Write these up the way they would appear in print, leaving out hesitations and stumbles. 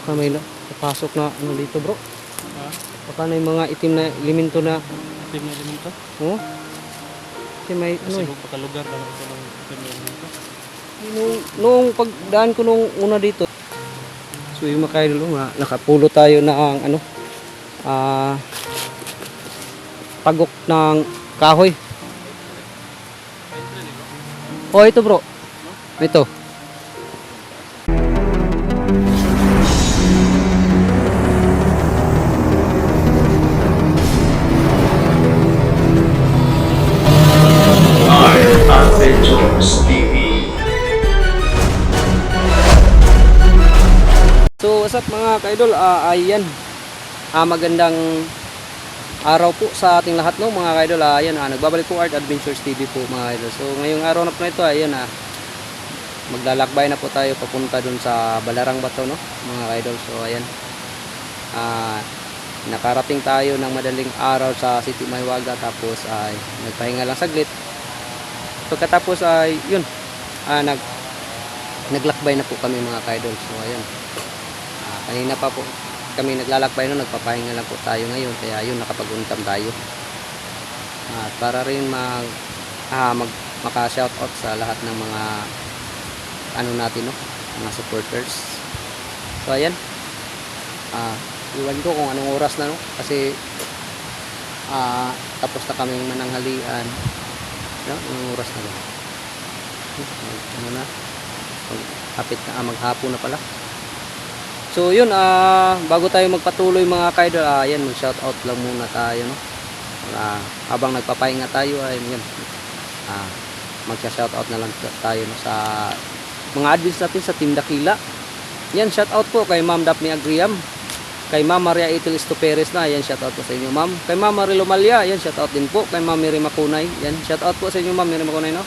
Baka may napasok na ano dito bro. Ha? Baka na yung mga itim na elemento na. Itim na elemento? Oh? Kasi may ano Kasi eh. kung pagkalugar lang ito ng itim na elemento. Nung pagdaan ko nung una dito. So yung mga kaidol, nakapulo tayo na ang ano. Pagok ng kahoy. Oh, ito bro. Ito. Adventures TV. So what's up mga kaidol, ayan, magandang araw po sa ating lahat no mga kaidol. Ayan, nagbabalik po Art Adventures TV po mga kaidol. So ngayong araw na po na ito, ayan, maglalakbay na po tayo papunta dun sa Balarang Bato no mga kaidol. So ayan, nakarating tayo ng madaling araw sa City Mahiwaga, tapos ay nagpahinga lang saglit. Pagkatapos ay yun, naglakbay na po kami mga kaidol. So ayan, kanina pa po kami naglalakbay no, nagpapahinga lang po tayo ngayon, kaya yun nakapag-untam tayo. Para rin maka-shoutout sa lahat ng mga ano natin no, mga supporters. So ayan, iwan ko kung anong oras na no, kasi tapos na kaming mananghalian no, anong oras na ba? Ano na, hapit na, maghapon na pala. So yun, bago tayo magpatuloy mga kaidol, ayan, mag-shoutout lang muna tayo no. Habang nagpapahinga tayo ay yun, mag-shoutout na lang tayo no, sa mga admins natin sa Team Dakila. Yan, shoutout po kay Ma'am Daphne Agriam, kay Ma'am Maria Itil Estoperes na, yan, shoutout po sa inyo ma'am. Kay Ma'am Marilo Malya, yan, shoutout din po. Kay Ma'am Miri Makunay, yan, shoutout po sa inyo ma'am Miri Makunay no.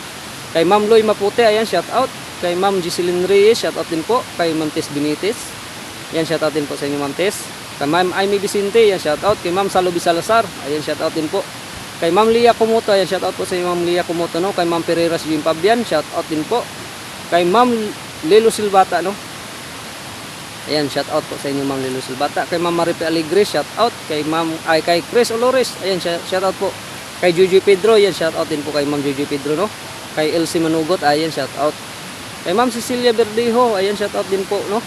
Kay Ma'am Loy Mapute, ayan, shoutout. Kay Ma'am Giseline Reyes, shoutout din po. Kay Ma'am Tess Benitez, yan, shoutout din po sa inyo Ma'am Tess. Kay Ma'am Amy Vicente, yan, shoutout. Kay Ma'am Salubi Salazar, ayan, shoutout din po. Kay Ma'am Lia Kumoto, ayan, shoutout po sa inyo Ma'am Lia Kumoto no. Kay Ma'am Pereiras Jim Pabian, shoutout din po. Kay Ma'am Lelo Silbata no, ayan, shoutout po sa inyo Ma'am Lelo Silbata. Kay Ma'am Maripe Alegre, shoutout. Kay kay Chris Olores, ayan, shoutout po. Kay Juju Pedro, ayan, shoutout din po kay Ma'am Juju Pedro no. Kay Elsie Manugot, ayan, shoutout. Kay Ma'am Cecilia Verdejo, ayan, shoutout din po no.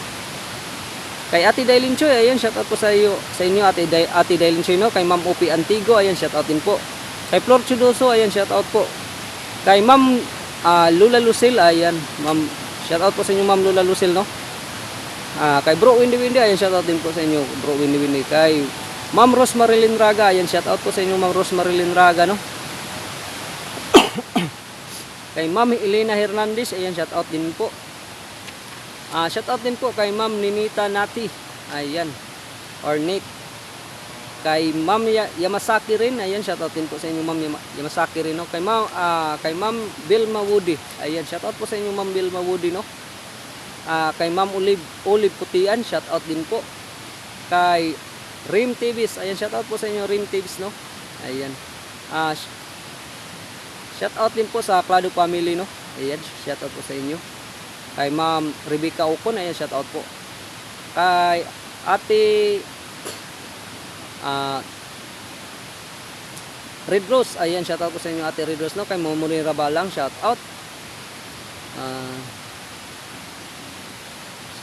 Kay Ate Dailin Choy, ayan, shoutout po sa inyo Ate Dailin Choy no. Kay Ma'am Upi Antigo, ayan, shoutout din po. Kay Flor Chudoso, ayan, shoutout po. Kay Ma'am Lula Lucil, ayan, Ma'am, shoutout po sa inyo Ma'am Lula Lucil no. Kay Bro Windy Windy, ayan, shoutout din po sa inyo Bro Windy Windy. Kay Ma'am Rosmarilyn Raga, ayan, shoutout po sa inyo Ma'am Rosmarilyn Raga no. Kay Ma'am Elena Hernandez, ayan, shoutout din po. Shoutout din po kay Ma'am Ninita Nati, ayan, or Nate. Kay Ma'am Yamasaki rin, ayan, shoutout din po sa inyo Ma'am Yamasaki rin no. Kay Ma'am Vilma Woody, ayan, shoutout po sa inyo Ma'am Vilma Woody no. Kay Ma'am Olive Putian, shoutout din po. Kay Rim Tivis, ayan, shoutout po sa inyo Rim Tivis no. Ayan. Shoutout din po sa Clado family no. Ayan, shoutout po sa inyo. Kay Ma'am Rebecca Ocon, ayan, shoutout po. Kay Ate Red Rose, ayan, shoutout po sa inyo Ate Red Rose no. Kay Momoni Rabalang, shoutout.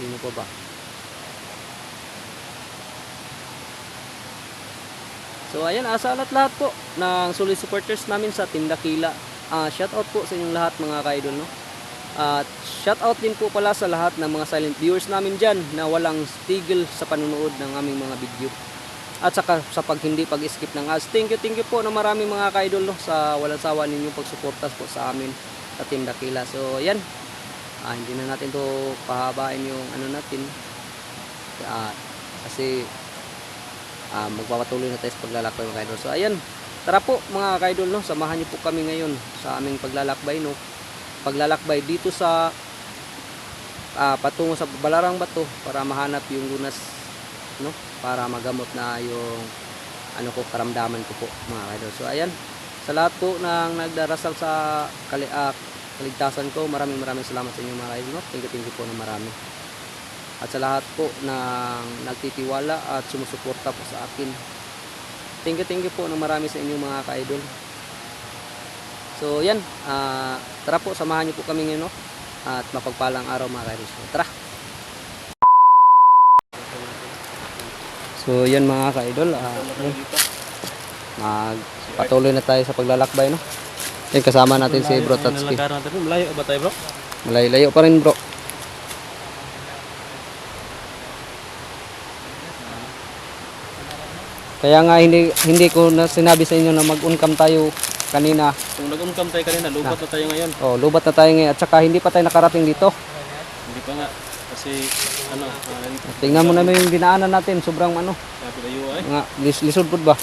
Sino pa ba? So ayan, sa lahat po ng solid supporters namin sa Team Dakila, shoutout po sa inyong lahat mga kaidol no. Shoutout din po pala sa lahat ng mga silent viewers namin dyan na walang tigil sa panunood ng aming mga video. At saka sa hindi pag-skip ng ads. Thank you po na maraming mga kaidol no, sa walang sawa ninyong pagsuportas po sa amin sa Team Dakila. So ayan, hindi na natin to pahabain yung ano natin, kasi magpapatuloy na tayo sa paglalakbay mga kaidol. So ayan, tara po mga kaidol no, samahan niyo po kami ngayon sa aming paglalakbay no. Paglalakbay dito sa patungo sa Balarang Bato para mahanap yung lunas no, para magamot na yung ano ko, karamdaman ko po mga kaidol. So ayan, sa lahat po ng nagdarasal sa kaligtasan ko, maraming salamat sa inyo mga kaidol no. Thank you po na marami. at sa lahat po ng nagtitiwala at sumusuporta po sa akin. Thank you po ng marami sa inyong mga ka-idol. So yan, tara po, samahan niyo po kami ngayon, no? At mapagpalang araw mga ka-idol. So, tara! So yan mga ka-idol, magpatuloy na tayo sa paglalakbay, no? Yan, kasama natin si Bro Tatsuki. Nalakaran natin. Malayo ba tayo, bro? Malayo pa rin, bro. Kaya nga hindi ko na sinabi sa inyo na mag-uncam tayo kanina. Kung nag-uncam tayo kanina, lubat na tayo ngayon. Oh, lubat na tayo ngayon at saka hindi pa tayo nakarating dito. Hindi pa nga. Kasi, Tingnan mo naman yung dinaanan natin, sobrang ano, sabi kayo ay. nga lisod po ba?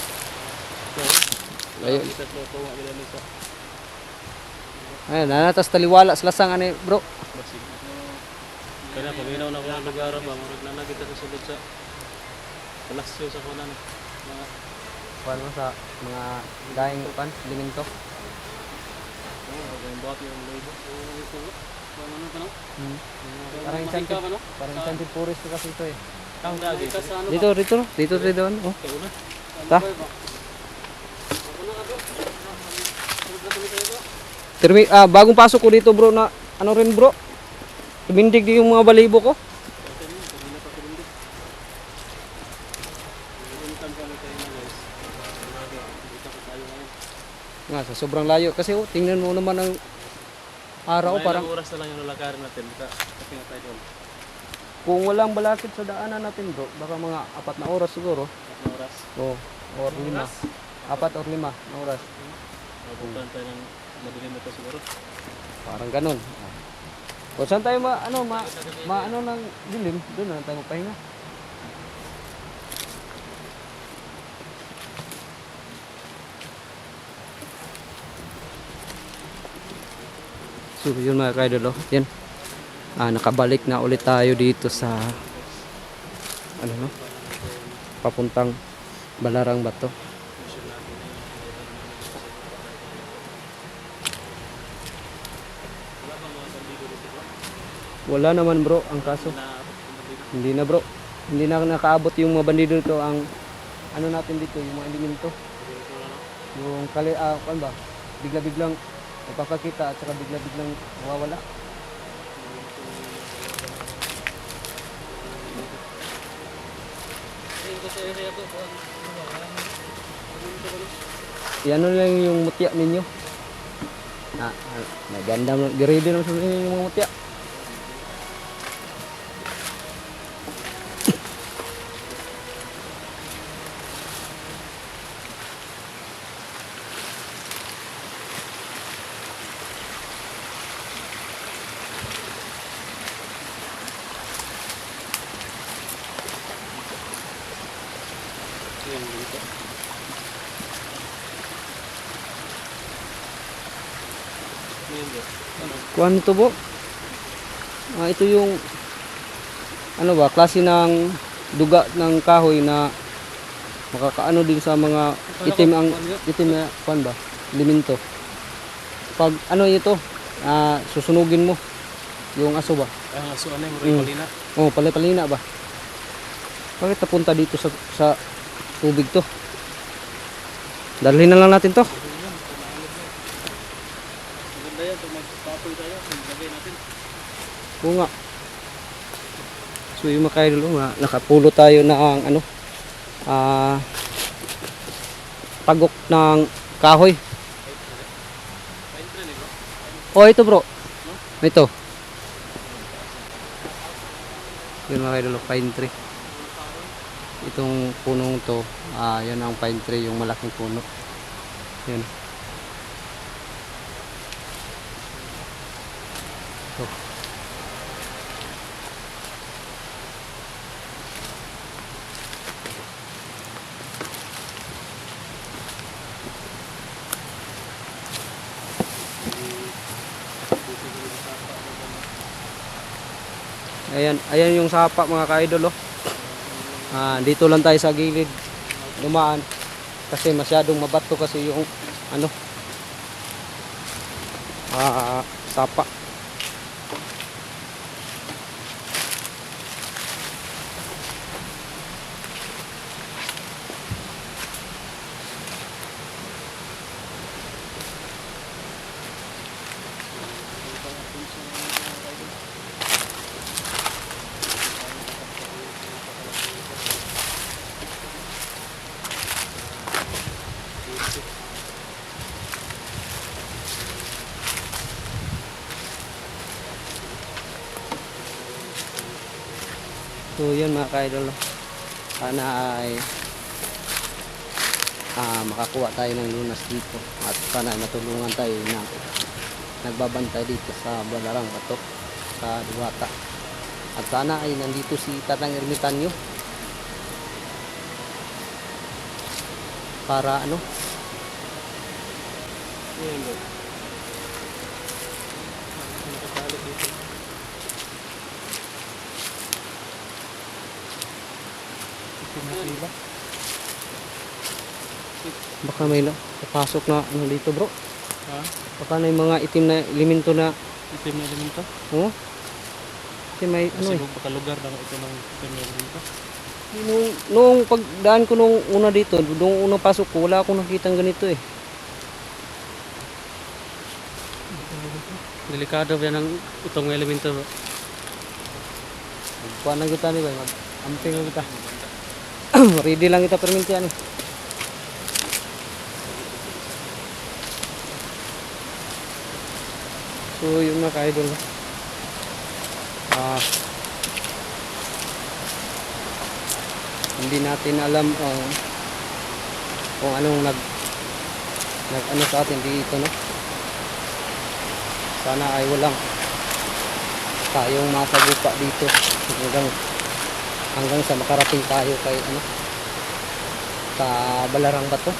Layo. Kita ko ito, wala nito. Ayun, nanatas taliwala sa lasang ani, bro. Basig. Kaya paminaw na ko ng lugar ba, marag na kita sa sulod sa palasyo sa kunan. Mga Kuan mo sa mga daing pan, liminto. yung bot yung lobo. Ito. Ano ka no? Parang incentive, parang incentive tourist kasi ito eh. Ang dagi. Dito ano. Oh. Kaya una. Ta. Bagong pasok ko dito, bro, na ano rin, bro. Tumindig din yung mga balibo ko. Nga, sa sobrang layo kasi oh, tingnan mo naman ang araw, parang Ilang oras na lang yung lalakarin natin. Kasi nga tayo doon. kung walang balakid sa daanan natin, bro, baka mga 4 na oras siguro. 4 oras. Oh, or 5. 4 or 5 na oras. Mabutan tayo ng madilim na ito siguro. Parang ganun. Kung saan tayo ano ng dilim, doon na tayo magpahinga. So yun mga ka-idol, oh. Yan. Nakabalik na ulit tayo dito sa ano no? Papuntang Balarang Bato. Wala naman, bro, ang kaso. Hindi na, bro. Hindi na nakaabot yung mga bandido dito. Ang ano natin dito, yung mga elemento. Yung kan ba? Bigla-biglang magpapakita at saka bigla-biglang mawawala. Ano lang yung mutya ninyo. Maganda mo. Girede naman sa inyo yung mga mutya. Kuan to, bo? Ito yung ano ba, klase ng duga ng kahoy na makakaano din sa mga itim na kuan ba, elemento. Pag ano ito, susunugin mo yung aso ba? Ang aso ano yung palina. Oh, palina ba? Bakit napunta dito sa tubig to? Dalhin na lang natin to. Maganda yan, kung magpapoy tayo, maglagay natin. Oo nga. So yung mga kaidol, nakapulo tayo ng ano, tagok ng kahoy. Oh, ito, bro. Ito. Yun mga kaidol, pine tree. Itong punong to, yan ang pine tree, yung malaking puno. Yan. So. Ayan yung sapa mga ka-idol, oh. Dito lang tayo sa gilid dumaan kasi masyadong mabato kasi yung ano sapa. So yun mga ka-idol, sana ay makakuha tayo ng lunas dito at sana ay matulungan tayo na nagbabantay dito sa Balarang Bato sa Diwata. At sana ay nandito si Tatang Ermitanyo para ano, Ayan bro. Nakatali dito. ba? Baka may papasok na ano dito bro. Ha? Baka na yung mga itim na elemento na Itim na elemento? oh. Kasi may ano Kasi eh. kung pakalugar na ito ng itim na elemento. Nung pagdaan ko nung una dito, nung unang pasok ko, wala akong nakitang ganito eh. Delikado ba yan ang itong elemento bro? Kuha na kita ni ba? Amping lang kita. Ready lang kita permintian eh. So yun na ka-idol. Hindi natin alam kung anong nag ano sa atin dito, no? Sana ay walang tayong masagupa dito hanggang sa makarating tayo kay ano sa Balarang Bato.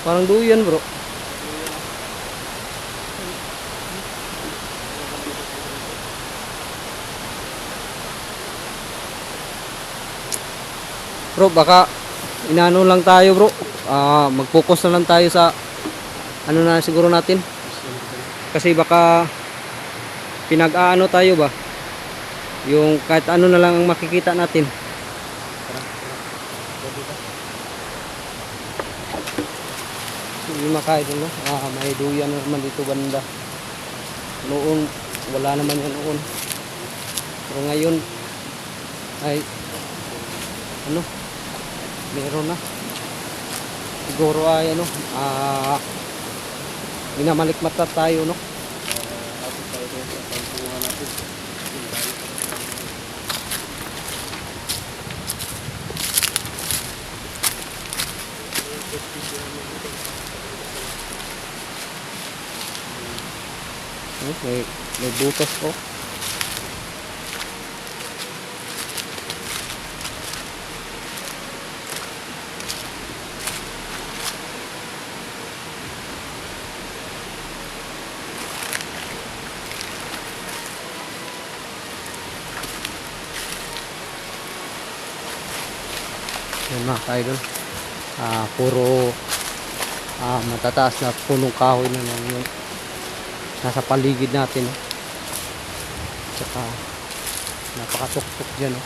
Parang duyan bro. Bro, baka inano lang tayo bro. Mag-focus na lang tayo sa ano na siguro natin. Kasi baka pinag-aano tayo ba? Yung kahit ano na lang ang makikita natin. Yung makaidol, no? May duyan na naman dito banda. Noon, wala naman yan noon. Pero ngayon, ay, ano, meron na. Siguro ay, ano, minamalikmata tayo, no? Tapos tayo sa pagpungan natin. May butas ko. Yan mga ka-idol. Puro matataas na punong kahoy na lang yung nasa paligid natin. Tsaka napakatuktok dyan.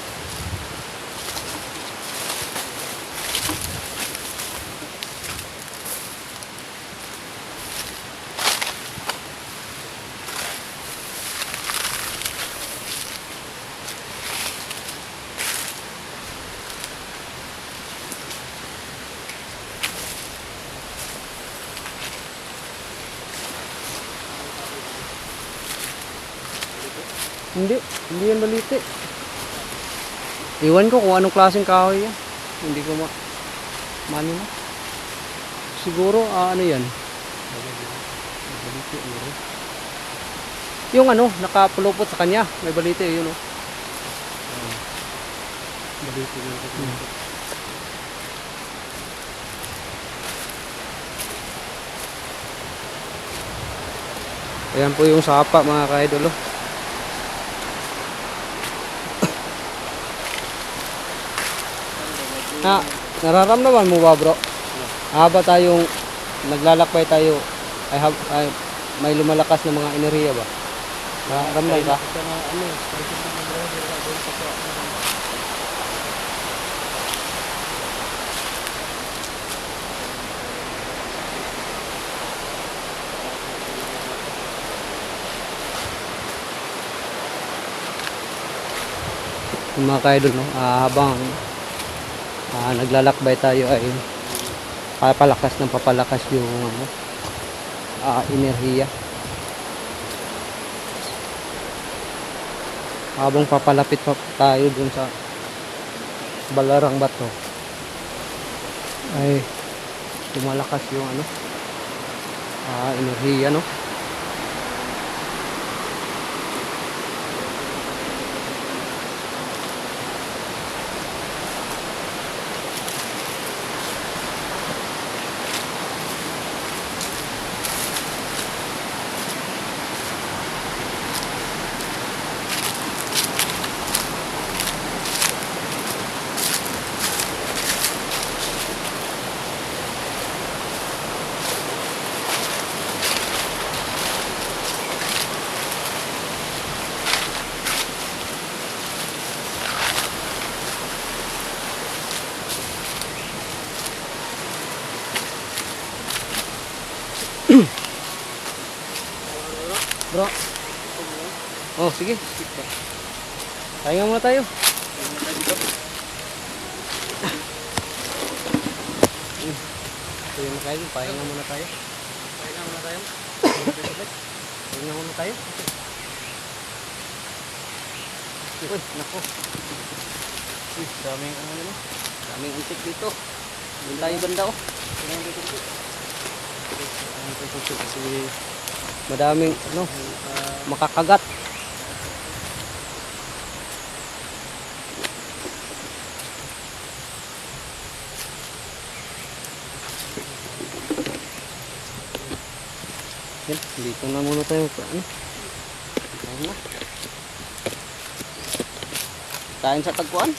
Hindi yan balite. Iwan ko kung anong klaseng kahoy yan. Hindi ko mano na. Siguro ano yan. Balite, yung ano, nakapulupot sa kanya. May balite yun oh. Balito yun. Ayan po yung sapa mga ka-idol. Nararamdaman mo ba bro? Haba tayong naglalakbay tayo ay may lumalakas na mga enerhiya ba? Nararamdaman ka? Yung mga ka-idol, no? Habang naglalakbay tayo ay papalakas yung ano, enerhiya. Habang papalapit pa tayo dun sa Balarang Bato ay lumalakas yung enerhiya, no? Bro. Oh, sige. Pahinga muna tayo. Ito yung kain. Pahinga muna tayo. Pahinga muna tayo. Pahinga muna tayo. Uy, nako. Daming Daming intik dito. Doon tayo banda, oh. Kasi Madaming makakagat. Yan, dito na muna tayo. Ayun na. Kain sa tagpuan?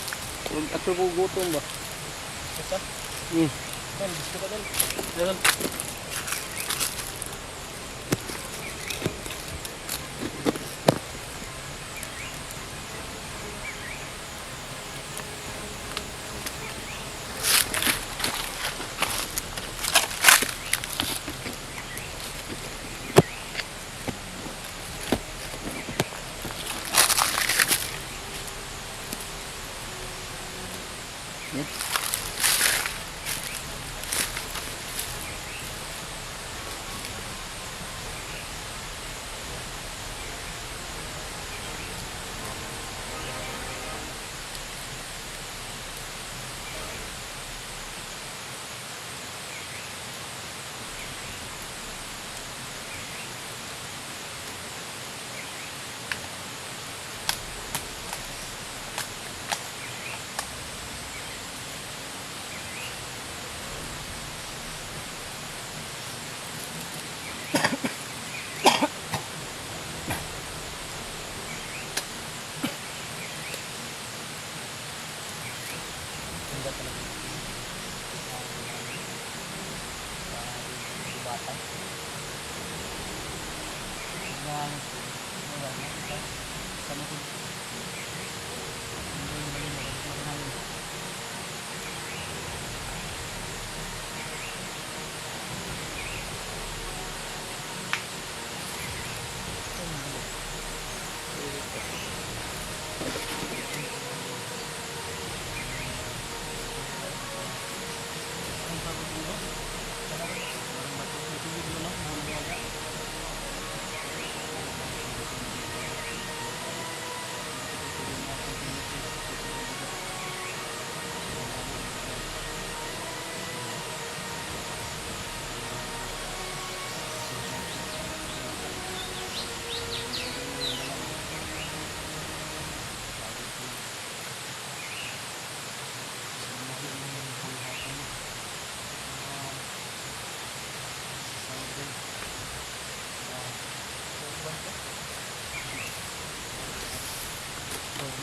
At gugutom ba? Basta? Gusto ka doon. Yan.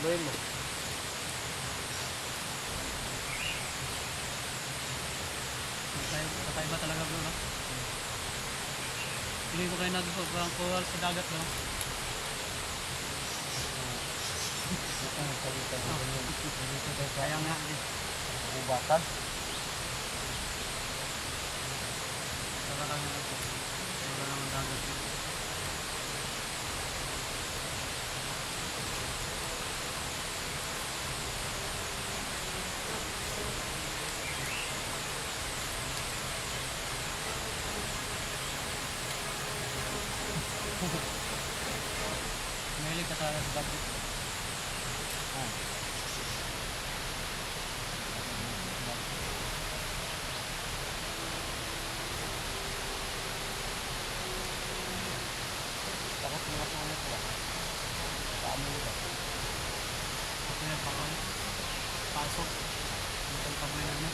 Bayan mo. Kakaiba talaga bro, no? Hindi ko kayo nagpapangkuhal sa dagat, no? Kaya nga, Ubatan. Saka lang yung ito. Saka lang ang dagat. Mahilig ka sa budget. Takot mga pangat ko. Paano ba? Ito yung pangat. Pasok. Ang pagbilan na.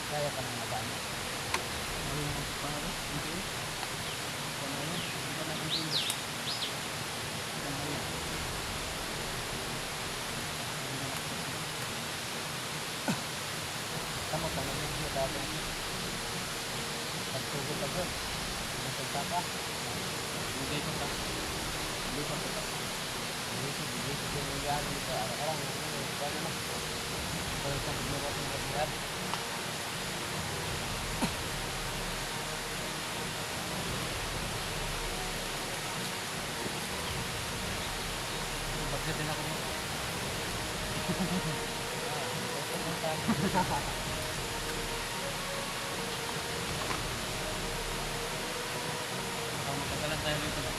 Kaya ka nang magana. Kamu tangan niyo dati. Pagtugod ako. Nasagta ka. Hindi ko pa. Hindi pa kita. Hindi ko yung yan dito. Araw-araw. Ano na. Kaya sa pagmura ng kasihan. Budget din ako mo. Matagalan tayo dito na.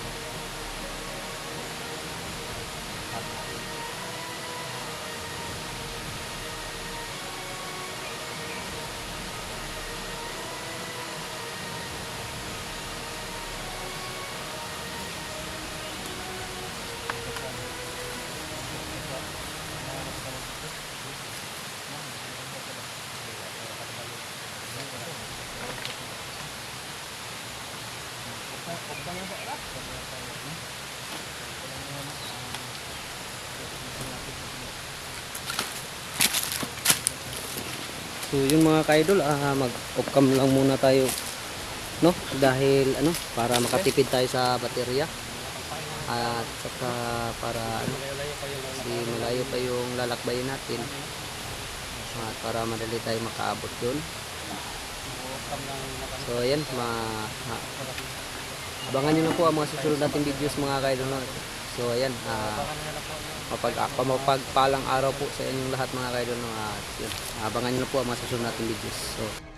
So yung mga ka-idol, mag-off cam lang muna tayo, no? Dahil ano, para makatipid tayo sa baterya. At saka para ano, malayo pa yung lalakbayin natin. At para madali tayo makaabot doon. So ayan, abangan nyo na po ang mga susunod nating videos mga ka-idol. No? So ayan, mapagpalang araw po sa inyong lahat mga ka-idol. No? Abangan nyo na po ang mga susunod nating videos. So